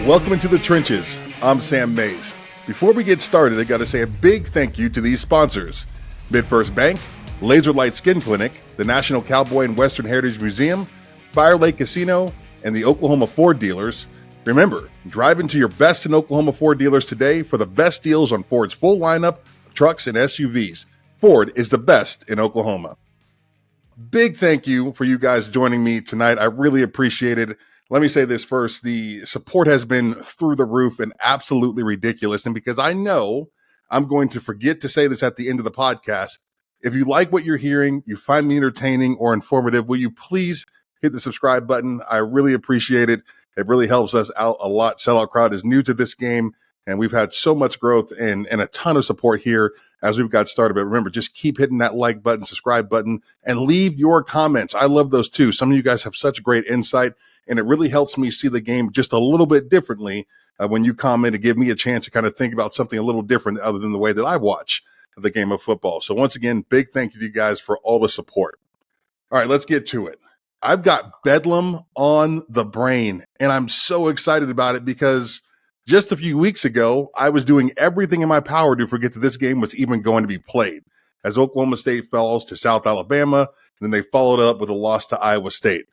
Welcome into the trenches. I'm Sam Mays. Before we get started, I got to say a big thank you to these sponsors: MidFirst Bank, Laser Light Skin Clinic, the National Cowboy and Western Heritage Museum, Fire Lake Casino, and the Oklahoma Ford dealers. Remember, drive into your best in Oklahoma Ford dealers today for the best deals on Ford's full lineup of trucks and SUVs. Ford is the best in Oklahoma. Big thank you for you guys joining me tonight. I really appreciate it. Let me say this first. The support has been through the roof and absolutely ridiculous. And because I know I'm going to forget to say this at the end of the podcast, if you like what you're hearing, you find me entertaining or informative, will you please hit the subscribe button? I really appreciate it. It really helps us out a lot. Sellout Crowd is new to this game, and we've had so much growth and a ton of support here as we've got started. But remember, just keep hitting that like button, subscribe button, and leave your comments. I love those too. Some of you guys have such great insight, and it really helps me see the game just a little bit differently when you comment and give me a chance to kind of think about something a little different other than the way that I watch the game of football. So once again, big thank you to you guys for all the support. All right, let's get to it. I've got Bedlam on the brain, and I'm so excited about it because just a few weeks ago, I was doing everything in my power to forget that this game was even going to be played, as Oklahoma State falls to South Alabama, and then they followed up with a loss to Iowa State.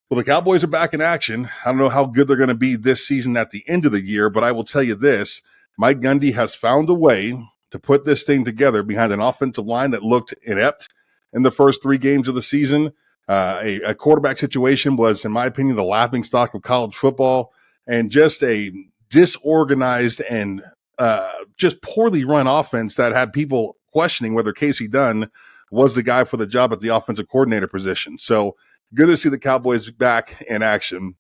Well, the Cowboys are back in action. I don't know how good they're going to be this season at the end of the year, but I will tell you this: Mike Gundy has found a way to put this thing together behind an offensive line that looked inept in the first 3 games of the season. A quarterback situation was, in my opinion, the laughingstock of college football, and just a disorganized and just poorly run offense that had people questioning whether Casey Dunn was the guy for the job at the offensive coordinator position. So good to see the Cowboys back in action.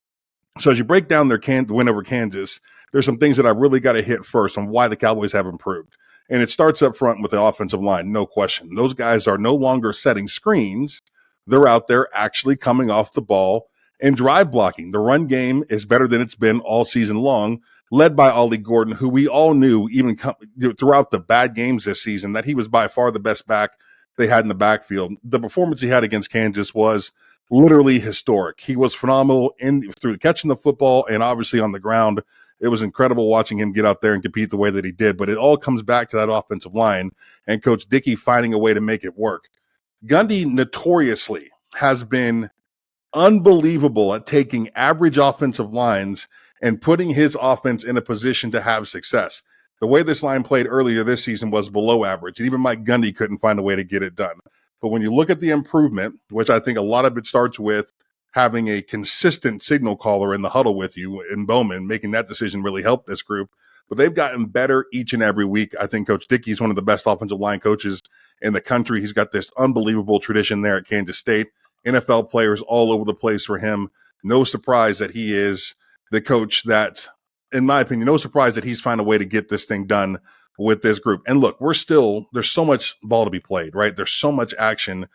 So as you break down their win over Kansas, there's some things that I really got to hit first on why the Cowboys have improved. And it starts up front with the offensive line, no question. Those guys are no longer setting screens. They're out there actually coming off the ball and drive blocking. The run game is better than it's been all season long, led by Ollie Gordon, who we all knew even throughout the bad games this season that he was by far the best back they had in the backfield. The performance he had against Kansas was literally historic. He was phenomenal through catching the football and obviously on the ground. It was incredible watching him get out there and compete the way that he did, but it all comes back to that offensive line and Coach Dickey finding a way to make it work. Gundy notoriously has been unbelievable at taking average offensive lines and putting his offense in a position to have success. The way this line played earlier this season was below average, and even Mike Gundy couldn't find a way to get it done. But when you look at the improvement, which I think a lot of it starts with having a consistent signal caller in the huddle with you in Bowman, making that decision really helped this group. But they've gotten better each and every week. I think Coach Dickey is one of the best offensive line coaches in the country. He's got this unbelievable tradition there at Kansas State. NFL players all over the place for him. No surprise that he is the coach that, in my opinion, no surprise that he's found a way to get this thing done with this group. And look, there's so much ball to be played, right? There's so much action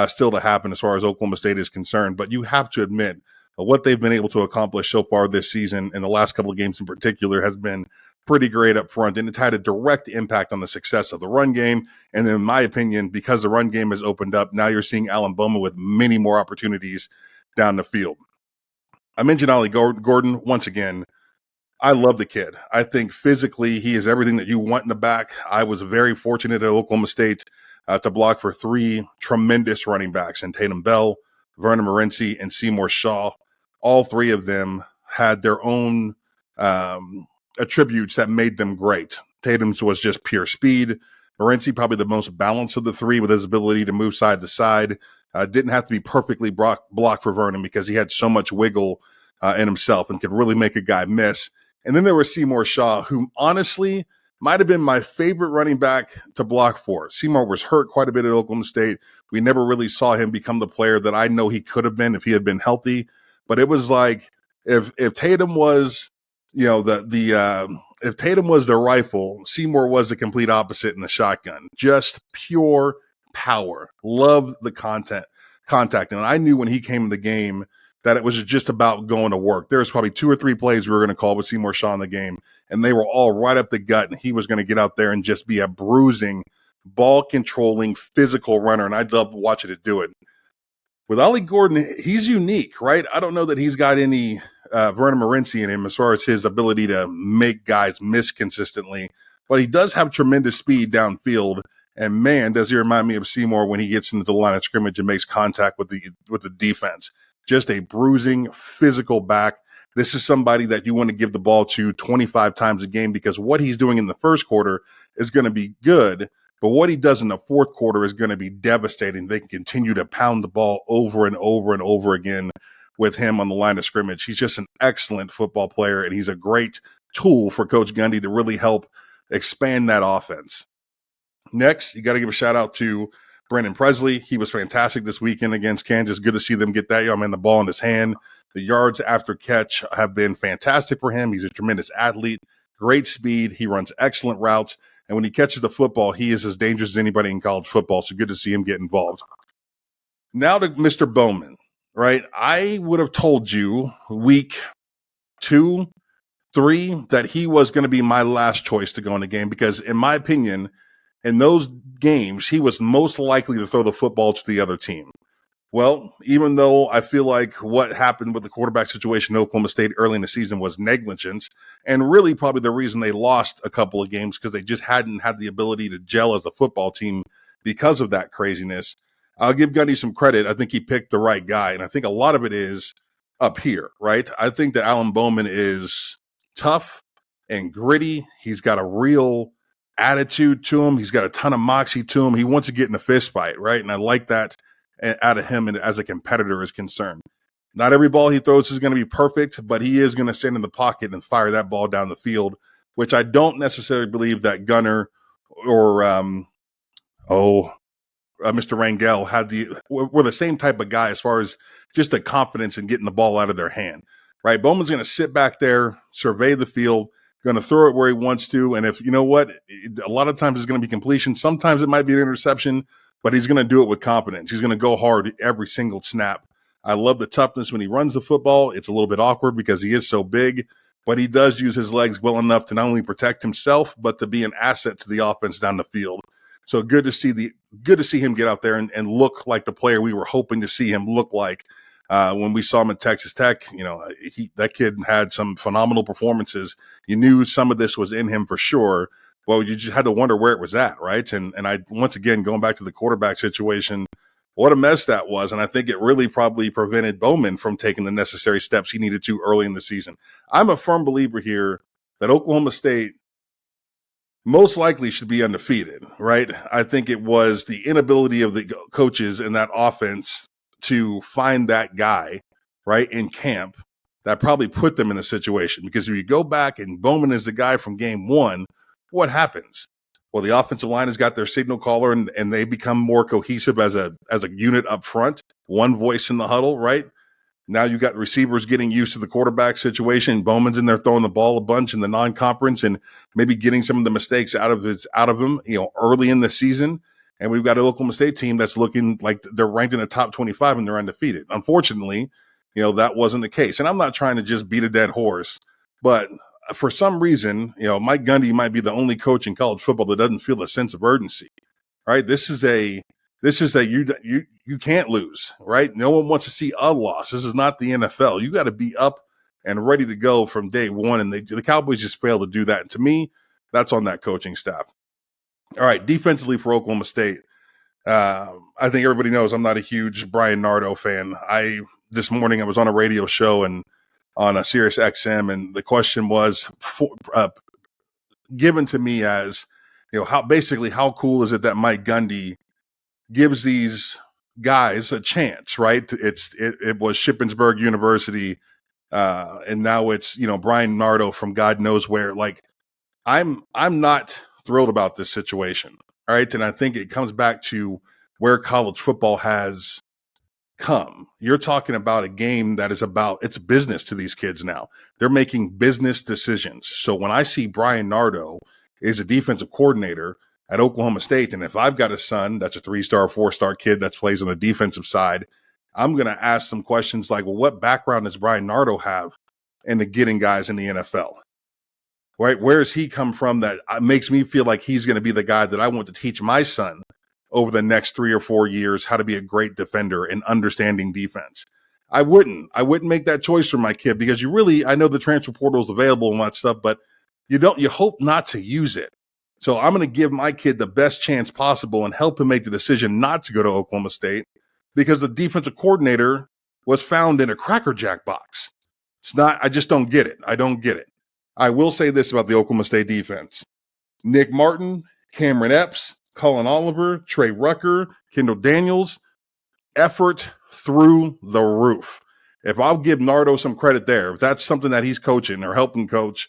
still to happen as far as Oklahoma State is concerned. But you have to admit what they've been able to accomplish so far this season, and the last couple of games in particular, has been pretty great up front. And it's had a direct impact on the success of the run game. And then, in my opinion, because the run game has opened up, now you're seeing Alan Bowman with many more opportunities down the field. I mentioned Ollie Gordon once again. I love the kid. I think physically he is everything that you want in the back. I was very fortunate at Oklahoma State to block for 3 tremendous running backs in Tatum Bell, Vernon Morency, and Seymour Shaw. All 3 of them had their own attributes that made them great. Tatum's was just pure speed. Morency probably the most balanced of the 3 with his ability to move side to side. Didn't have to be perfectly blocked for Vernon because he had so much wiggle in himself and could really make a guy miss. And then there was Seymour Shaw, who honestly might have been my favorite running back to block for. Seymour was hurt quite a bit at Oklahoma State. We never really saw him become the player that I know he could have been if he had been healthy. But it was like if Tatum was, if Tatum was the rifle, Seymour was the complete opposite in the shotgun. Just pure power. Loved the contact. And I knew when he came in the game that it was just about going to work. There was probably 2 or 3 plays we were going to call with Seymour Shaw in the game, and they were all right up the gut, and he was going to get out there and just be a bruising, ball-controlling, physical runner, and I loved watching it do it. With Ollie Gordon, he's unique, right? I don't know that he's got any Vernon Morency in him as far as his ability to make guys miss consistently, but he does have tremendous speed downfield. And man, does he remind me of Seymour when he gets into the line of scrimmage and makes contact with the defense. Just a bruising, physical back. This is somebody that you want to give the ball to 25 times a game, because what he's doing in the first quarter is going to be good, but what he does in the fourth quarter is going to be devastating. They can continue to pound the ball over and over and over again with him on the line of scrimmage. He's just an excellent football player, and he's a great tool for Coach Gundy to really help expand that offense. Next, you got to give a shout out to Brandon Presley. He was fantastic this weekend against Kansas. Good to see them get that young man the ball in his hand. The yards after catch have been fantastic for him. He's a tremendous athlete, great speed. He runs excellent routes. And when he catches the football, he is as dangerous as anybody in college football. So good to see him get involved. Now to Mr. Bowman, right? I would have told you week 2, 3 that he was going to be my last choice to go in the game, because in my opinion, in those games, he was most likely to throw the football to the other team. Well, even though I feel like what happened with the quarterback situation in Oklahoma State early in the season was negligence, and really probably the reason they lost a couple of games, because they just hadn't had the ability to gel as a football team because of that craziness, I'll give Gundy some credit. I think he picked the right guy, and I think a lot of it is up here, right? I think that Alan Bowman is tough and gritty. He's got a real attitude to him. He's got a ton of moxie to him. He wants to get in a fist fight, right? And I like that out of him, and as a competitor is concerned. Not every ball he throws is going to be perfect, but he is going to stand in the pocket and fire that ball down the field, which I don't necessarily believe that Gunner or Mr. Rangel were the same type of guy as far as just the confidence in getting the ball out of their hand, right? Bowman's going to sit back there, survey the field, going to throw it where he wants to, and if you know what, a lot of times it's going to be completion. Sometimes it might be an interception, but he's going to do it with confidence. He's going to go hard every single snap. I love the toughness when he runs the football. It's a little bit awkward because he is so big, but he does use his legs well enough to not only protect himself, but to be an asset to the offense down the field. So good to see him get out there and look like the player we were hoping to see him look like when we saw him at Texas Tech. You know, that kid had some phenomenal performances. You knew some of this was in him for sure. Well, you just had to wonder where it was at, right? And I, once again, going back to the quarterback situation, what a mess that was. And I think it really probably prevented Bowman from taking the necessary steps he needed to early in the season. I'm a firm believer here that Oklahoma State most likely should be undefeated, right? I think it was the inability of the coaches in that offense to find that guy, right, in camp that probably put them in the situation. Because if you go back and Bowman is the guy from game 1, what happens? Well, the offensive line has got their signal caller, and they become more cohesive as a unit up front, one voice in the huddle, right? Now you got receivers getting used to the quarterback situation. Bowman's in there throwing the ball a bunch in the non-conference and maybe getting some of the mistakes out of him, early in the season. And we've got an Oklahoma State team that's looking like they're ranked in the top 25 and they're undefeated. Unfortunately, that wasn't the case. And I'm not trying to just beat a dead horse, but for some reason, Mike Gundy might be the only coach in college football that doesn't feel a sense of urgency, right? This is a you can't lose, right? No one wants to see a loss. This is not the NFL. You got to be up and ready to go from day one. And the Cowboys just failed to do that. And to me, that's on that coaching staff. All right, defensively for Oklahoma State, I think everybody knows I'm not a huge Bryan Nardo fan. This morning I was on a radio show and on a Sirius XM, and the question was given to me as, how cool is it that Mike Gundy gives these guys a chance, right? It was Shippensburg University, and now it's Bryan Nardo from God knows where. Like, I'm not thrilled about this situation, all right? And I think it comes back to where college football has come. You're talking about a game that is it's business to these kids now. They're making business decisions. So when I see Bryan Nardo is a defensive coordinator at Oklahoma State, and if I've got a son that's a 3-star, 4-star kid that plays on the defensive side, I'm going to ask some questions like, well, what background does Bryan Nardo have into getting guys in the NFL? Right? Where has he come from that makes me feel like he's going to be the guy that I want to teach my son over the next 3 or 4 years how to be a great defender and understanding defense. I wouldn't make that choice for my kid because I know the transfer portal is available and all that stuff, but you hope not to use it. So I'm going to give my kid the best chance possible and help him make the decision not to go to Oklahoma State because the defensive coordinator was found in a Cracker Jack box. I just don't get it. I don't get it. I will say this about the Oklahoma State defense. Nick Martin, Cameron Epps, Colin Oliver, Trey Rucker, Kendall Daniels, effort through the roof. If I'll give Nardo some credit there, if that's something that he's coaching or helping coach,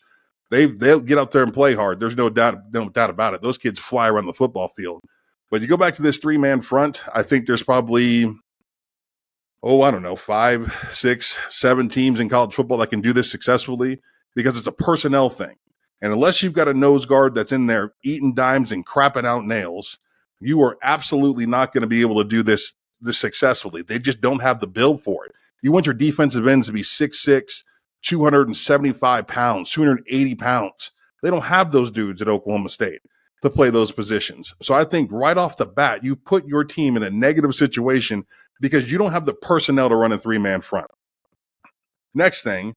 they'll get out there and play hard. There's no doubt about it. Those kids fly around the football field. But you go back to this 3-man front, I think there's probably, 5, 6, 7 teams in college football that can do this successfully because it's a personnel thing. And unless you've got a nose guard that's in there eating dimes and crapping out nails, you are absolutely not going to be able to do this successfully. They just don't have the build for it. You want your defensive ends to be 6'6", 275 pounds, 280 pounds. They don't have those dudes at Oklahoma State to play those positions. So I think right off the bat, you put your team in a negative situation because you don't have the personnel to run a 3-man front. Next thing,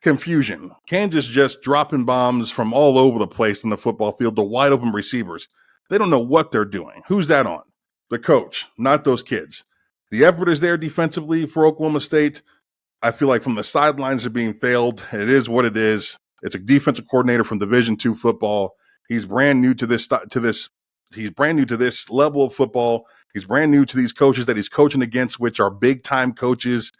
confusion. Kansas just dropping bombs from all over the place in the football field to wide open receivers. They don't know what they're doing. Who's that on? The coach, not those kids. The effort is there defensively for Oklahoma State. I feel like from the sidelines are being failed. It is what it is. It's a defensive coordinator from Division II football. He's brand new to this. He's brand new to this level of football. He's brand new to these coaches that he's coaching against, which are big time coaches.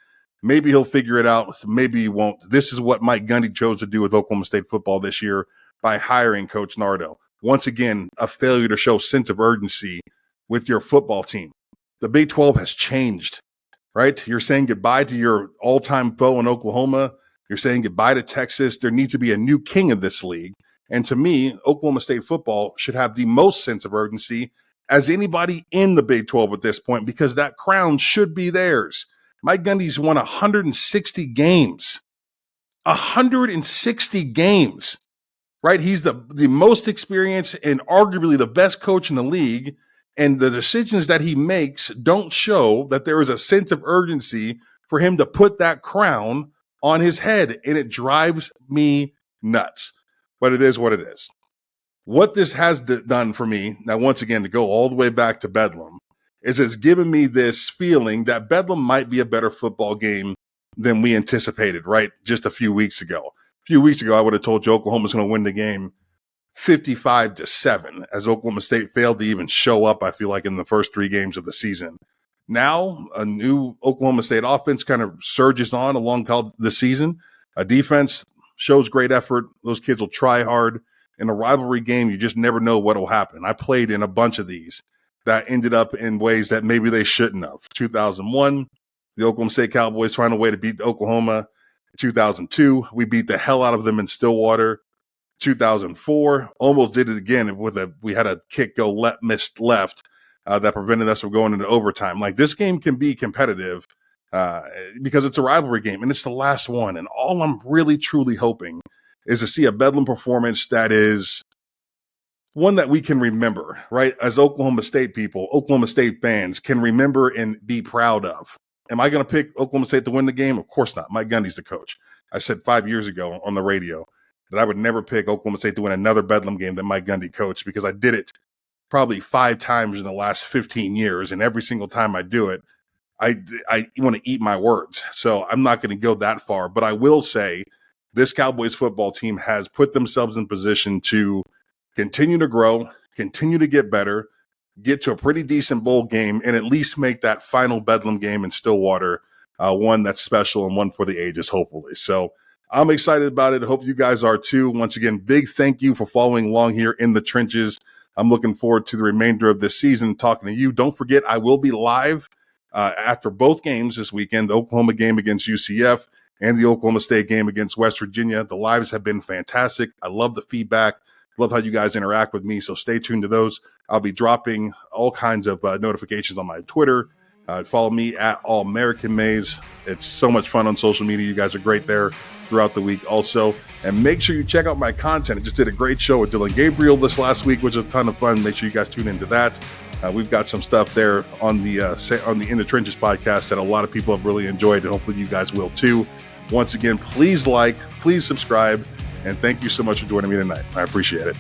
Maybe he'll figure it out. Maybe he won't. This is what Mike Gundy chose to do with Oklahoma State football this year by hiring Coach Nardo. Once again, a failure to show sense of urgency with your football team. The Big 12 has changed, right? You're saying goodbye to your all-time foe in Oklahoma. You're saying goodbye to Texas. There needs to be a new king of this league. And to me, Oklahoma State football should have the most sense of urgency as anybody in the Big 12 at this point because that crown should be theirs. Mike Gundy's won 160 games. 160 games, right? He's the most experienced and arguably the best coach in the league. And the decisions that he makes don't show that there is a sense of urgency for him to put that crown on his head. And it drives me nuts. But it is what it is. What this has done for me, now once again, to go all the way back to Bedlam, is it's given me this feeling that Bedlam might be a better football game than we anticipated, right? Just a few weeks ago. A few weeks ago, I would have told you Oklahoma's going to win the game 55-7, as Oklahoma State failed to even show up, I feel like, in the first 3 games of the season. Now, a new Oklahoma State offense kind of surges on along the season. A defense shows great effort. Those kids will try hard. In a rivalry game, you just never know what will happen. I played in a bunch of these that ended up in ways that maybe they shouldn't have. 2001, the Oklahoma State Cowboys find a way to beat Oklahoma. 2002, we beat the hell out of them in Stillwater. 2004, almost did it again we had a kick missed left that prevented us from going into overtime. Like, this game can be competitive because it's a rivalry game and it's the last one. And all I'm really truly hoping is to see a Bedlam performance that is one that we can remember, right? As Oklahoma State people, Oklahoma State fans can remember and be proud of. Am I going to pick Oklahoma State to win the game? Of course not. Mike Gundy's the coach. I said 5 years ago on the radio that I would never pick Oklahoma State to win another Bedlam game that Mike Gundy coached because I did it probably 5 times in the last 15 years. And every single time I do it, I want to eat my words. So I'm not going to go that far. But I will say this Cowboys football team has put themselves in position to continue to grow, continue to get better, get to a pretty decent bowl game, and at least make that final Bedlam game in Stillwater one that's special and one for the ages, hopefully. So I'm excited about it. I hope you guys are too. Once again, big thank you for following along here in the trenches. I'm looking forward to the remainder of this season, talking to you. Don't forget, I will be live after both games this weekend, the Oklahoma game against UCF and the Oklahoma State game against West Virginia. The lives have been fantastic. I love the feedback. Love how you guys interact with me, so stay tuned to those. I'll be dropping all kinds of notifications on my Twitter. Follow me at All American Maze. It's so much fun on social media. You guys are great there throughout the week also. And make sure you check out my content. I just did a great show with Dylan Gabriel this last week, which was a ton of fun. Make sure you guys tune into that. We've got some stuff there on the In the Trenches podcast that a lot of people have really enjoyed, and hopefully you guys will too. Once again, please like, please subscribe, and thank you so much for joining me tonight. I appreciate it.